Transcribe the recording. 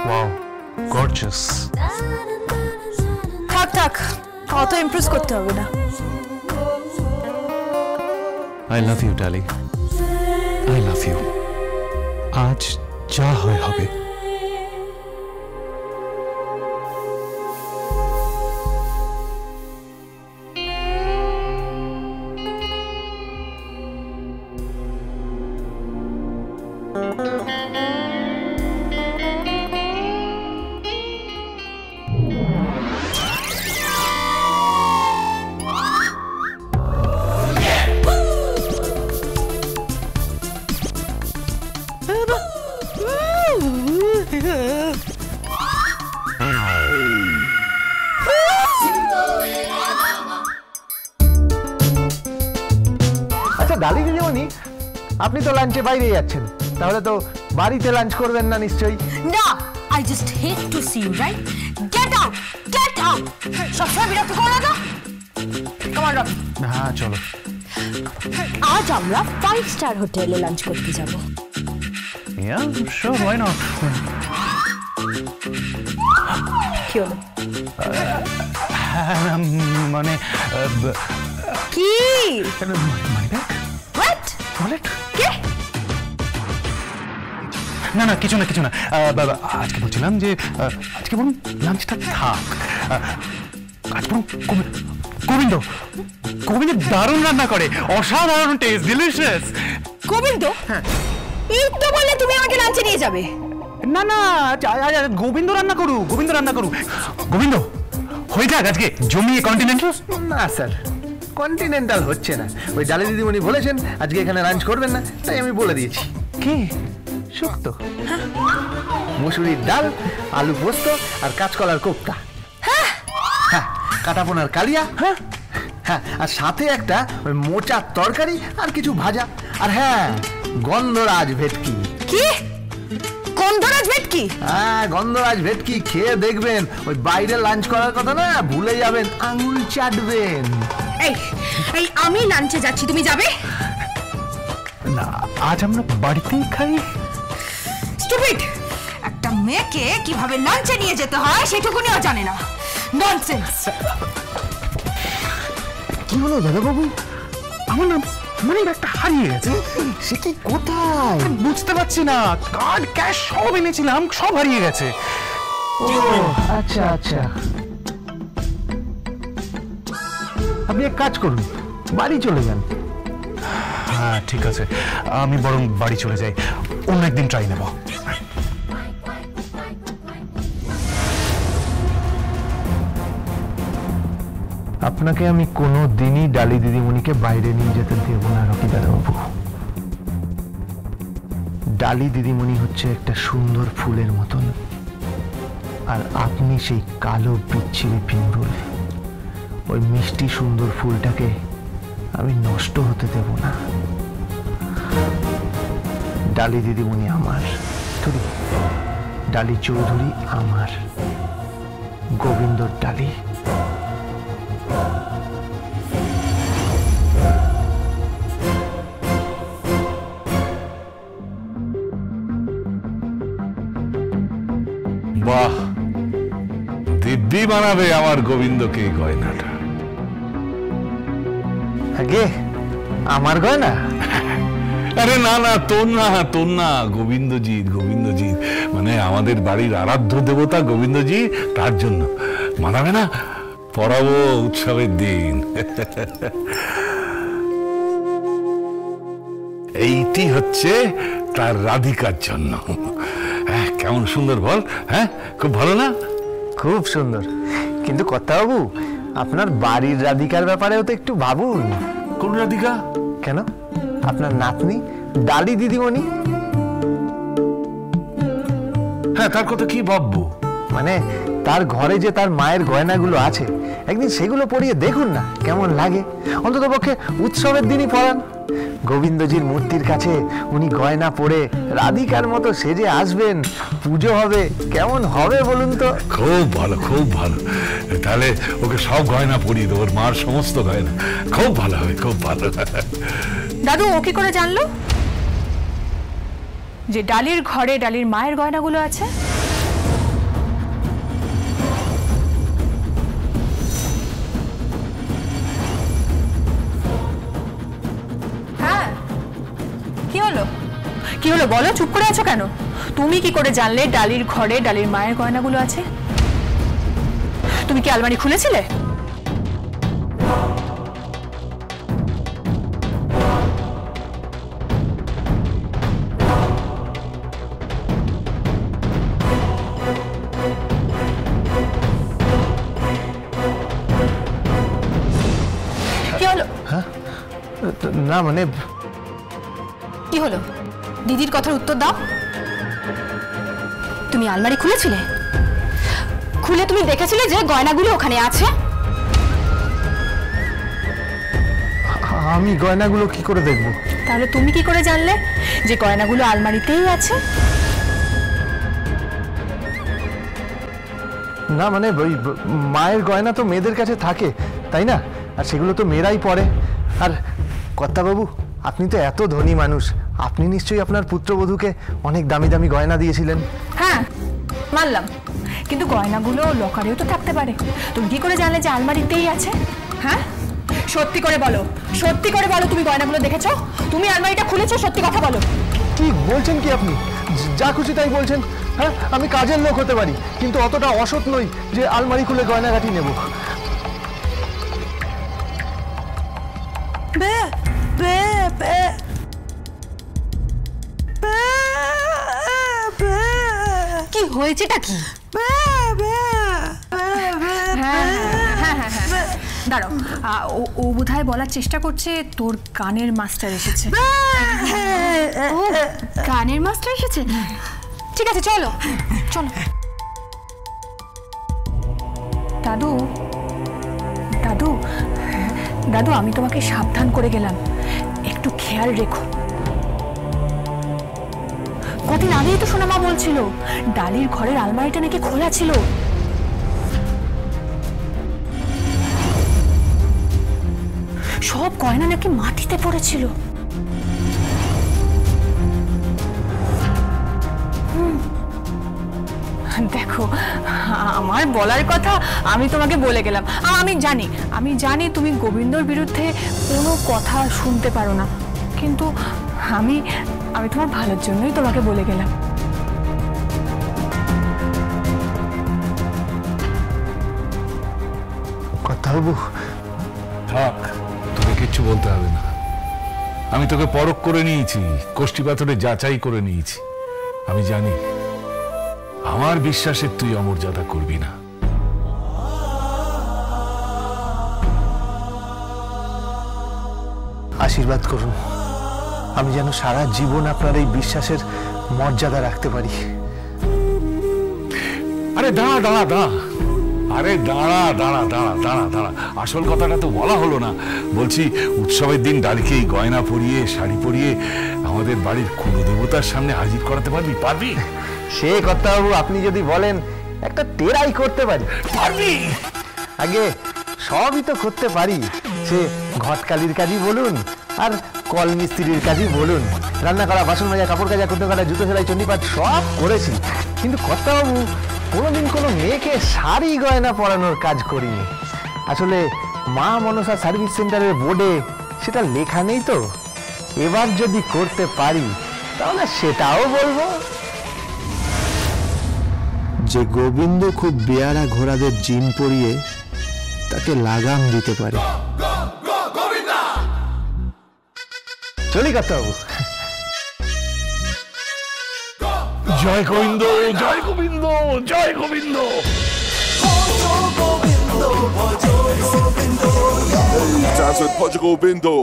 Wow, gorgeous. থাক থাক, অত ইমপ্রেস করতে হবে না। I love you, Dali. I love you. আজ যা হয় হবে। আচ্ছা ডালি দিদিমণি, আপনি তো লাঞ্চে বাইরে যাচ্ছেন, তাহলে তো বাড়িতে লাঞ্চ করবেন না নিশ্চয়ই? না, I just hate to see you, right? Get out! Get out! সবসময় বিরক্ত করো না। Come on, Rob. হ্যাঁ চলো। আজ আমরা 5 স্টার হোটেলে লাঞ্চ করতে যাব। Yeah, sure, why not? কি হলো? মানে কি? Money bag? What? ওয়ালেট? কে? না না কিছু না কিছু না, আজকে বলছিলাম যে আজকে বলুন লাঞ্চটা থাক। আজ বলুন গোবিন্দ গোবিন্দ দারুণ রান্না করে, অসাধারণ টেস্ট, ডিলিশিয়াস। গোবিন্দ? হ্যাঁ। এই তো বললে তুমি আমাকে লাঞ্চে নিয়ে যাবে। না না গোবিন্দ রান্না করু, গোবিন্দ রান্না করু। গোবিন্দ হয়ে যাক আজকে জমিয়ে কন্টিনেন্টাল। না স্যার, কন্টিনেন্টাল হচ্ছে না। ওই ডালি দিদিমণি বলেছেন আজকে এখানে লাঞ্চ করবেন না, তাই আমি বলে দিয়েছি। কি শুক্তো, মুসুরির ডাল, আলু পোস্ত আর কাঁচকলার কোপ্তা, হ্যাঁ কাটাপোনার কালিয়া, হ্যাঁ আর সাথে একটা ওই মোচার তরকারি আর কিছু ভাজা, আর হ্যাঁ গন্ধরাজ ভেটকি। কি? গন্ধরাজ ভেটকি? হ্যাঁ গন্ধরাজ ভেটকি খেয়ে দেখবেন, ওই বাইরে লাঞ্চ করার কথা না ভুলে যাবেন, আঙুল চাটবেন। এই আমি লাঞ্চে যাচ্ছি, তুমি যাবে না? আজ আমরা বাড়িতেই খাই। স্টুপিড! একটা মেয়েকে কিভাবে লাঞ্চে নিয়ে যেতে হয় সেটুকুনিও জানে না। ননসেন্স! কি হলো দাদাবাবু? আমার না মানে একটা হারিয়ে গেছে। সে কি কোথায়? বুঝতে পারছি না, কার্ড ক্যাশ সব এনেছিলাম, সব হারিয়ে গেছে। ও আচ্ছা আচ্ছা, আপনি এক কাজ করুন, বাড়ি চলে যান। হ্যাঁ ঠিক আছে, আমি বরং বাড়ি চলে যাই, অন্য একদিন ট্রাই নেব। আপনাকে আমি কোনো দিনই ডালি দিদিমণিকে বাইরে নিয়ে যেতে দেব না রকি দাদাবাবু। ডালি দিদিমণি হচ্ছে একটা সুন্দর ফুলের মতন, আর আপনি সেই কালো বিচ্ছিরি পিঙ্গুল। ওই মিষ্টি সুন্দর ফুলটাকে আমি নষ্ট হতে দেব না। ডালি দিদিমণি আমার, ডালি চৌধুরী আমার, গোবিন্দর ডালি। বাহ, দিব্যি বানাবে আমার গোবিন্দকে এই গয়নাটা। আগে আমার গয়না? আরে না না, তোর না, গোবিন্দজিৎ, মানে আমাদের বাড়ির আরাধ্য দেবতা গোবিন্দজি, তার জন্য মানাবে না? পরাবো উৎসবের দিন। এইটি হচ্ছে তার রাধিকার জন্য। হ্যাঁ কেমন সুন্দর বল? হ্যাঁ খুব ভালো না? খুব সুন্দর, কিন্তু কর্তাবাবু আপনার বাড়ির রাধিকার ব্যাপারেও তো একটু ভাবুন। কোন রাধিকা? কেন, আপনার নাতনি ডালি দিদিমণি। হ্যাঁ তার কথা কি ভাববো? মানে তার ঘরে যে তার মায়ের গয়নাগুলো আছে, একদিন সেগুলো পরিয়ে দেখুন না কেমন লাগে। অন্তত পক্ষে উৎসবের দিনই পরান। গোবিন্দজির মূর্তির কাছে উনি গয়না পরে রাধিকার মতো সেজে আসবেন, পুজো হবে, কেমন হবে বলুন তো? খুব ভালো, খুব ভালো। তাহলে ওকে সব গয়না পরিয়ে দেবো, ওর মার সমস্ত গয়না। খুব ভালো হবে, খুব ভালো। দাদু ও কি করে জানলো যে ডালির ঘরে ডালির মায়ের গয়নাগুলো আছে? হ্যাঁ, কি হলো কি হলো বলো, চুপ করে আছো কেন? তুমি কি করে জানলে ডালির ঘরে ডালির মায়ের গয়নাগুলো আছে? তুমি কি আলমারি খুলেছিলে? কি হলো? না মানে কি হলো? দিদির কথার উত্তর দাও। তুমি আলমারি খুলেছিলে? খুলে তুমি দেখেছিলে যে গয়নাগুলো ওখানে আছে? আমি গয়নাগুলো কি করে দেখবো? তাহলে তুমি কি করে জানলে যে গয়নাগুলো আলমারিতেই আছে? না মানে ওই মায়ের গয়না তো মেয়েদের কাছে থাকে, তাই না? আর সেগুলো তো মেয়েরাই পরে। আর কর্তাবাবু, আপনি তো এত ধনী মানুষ, আপনি নিশ্চয়ই আপনার পুত্রবধূকে অনেক দামি দামি গয়না দিয়েছিলেন। হ্যাঁ মানলাম, কিন্তু গয়নাগুলো লকারেও তো থাকতে পারে। তুমি কি করে জানলে যে আলমারিতেই আছে? হ্যাঁ সত্যি করে বলো, সত্যি করে বলো, তুমি গয়নাগুলো দেখেছো? তুমি আলমারিটা খুলেছো? সত্যি কথা বলো। কি বলছেন কি আপনি? যা খুশি তাই বলছেন। হ্যাঁ, আমি কাজের লোক হতে পারি, কিন্তু অতটা অসৎ নই যে আলমারি খুলে গয়নাগাটি নেব। কি হয়েছেটা কি? দাঁড়াও, ও বোধহয় বলার চেষ্টা করছে তোর গানের মাস্টার এসেছে। ও গানের মাস্টার এসেছে? ঠিক আছে চলো চলো। দাদু দাদু দাদু, আমি তোমাকে সাবধান করে গেলাম, একটু খেয়াল রেখো। কদিন আগেই তো সোনামা বলছিল ডালির ঘরের আলমারিটা নাকি খোলা ছিল। সব গয়না নাকি মাটিতে পড়েছিল। দেখো, আমার বলার কথা আমি তোমাকে বলে গেলাম। আমি জানি তুমি গোবিন্দর বিরুদ্ধে কোনো কথা শুনতে পারো না, কিন্তু আমি তোমার ভালোর জন্যই তোমাকে বলে গেলাম। কর্তাবাবু, থাক, তোকে কিচ্ছু বলতে হবে না। আমি তোকে পরখ করে নিয়েছি, কোষ্ঠী পাথরে যাচাই করে নিয়েছি। আমি জানি আমার বিশ্বাসের তুই অমর্যাদা করবি না। আশীর্বাদ করুন, আমি যেন সারা জীবন আপনার এই বিশ্বাসের মর্যাদা রাখতে পারি। আরে দাঁড়া দাঁড়া দাঁড়া, আরে দাঁড়া দাঁড়া দাঁড়া দাঁড়া দাঁড়া, আসল কথাটা তো বলা হলো না। বলছি, উৎসবের দিন ডালিকে এই গয়না পরিয়ে, শাড়ি পরিয়ে আমাদের বাড়ির কুলদেবতার সামনে হাজির করাতে পারবি? সে কর্তাবাবু, আপনি যদি বলেন একটা টেরাই করতে পারি। পারবি? আগে সবই তো করতে পারি, সে ঘটকালির কাজই বলুন আর কল মিস্ত্রির কাজই বলুন, রান্না করা, বাসন মাজা, কাপড় কাচা, কুটো কাটা, জুতো সেলাই, চণ্ডীপাঠ সব করেছি। কিন্তু কর্তাবাবু, কোনোদিন কোনো মেয়েকে শাড়ি গয়না পরানোর কাজ করিনি। আসলে মা মনসা সার্ভিস সেন্টারের বোর্ডে সেটা লেখা নেই তো। এবার যদি করতে পারি তাহলে সেটাও বলবো। যে গোবিন্দ খুব বেয়ারা ঘোড়াদের জিন পরিয়ে তাকে লাগাম দিতে পারে। চলি কর্তাবাবু। জয় গোবিন্দ, জয় গোবিন্দ, জয় Govinda. Dance with Portugal Bindo.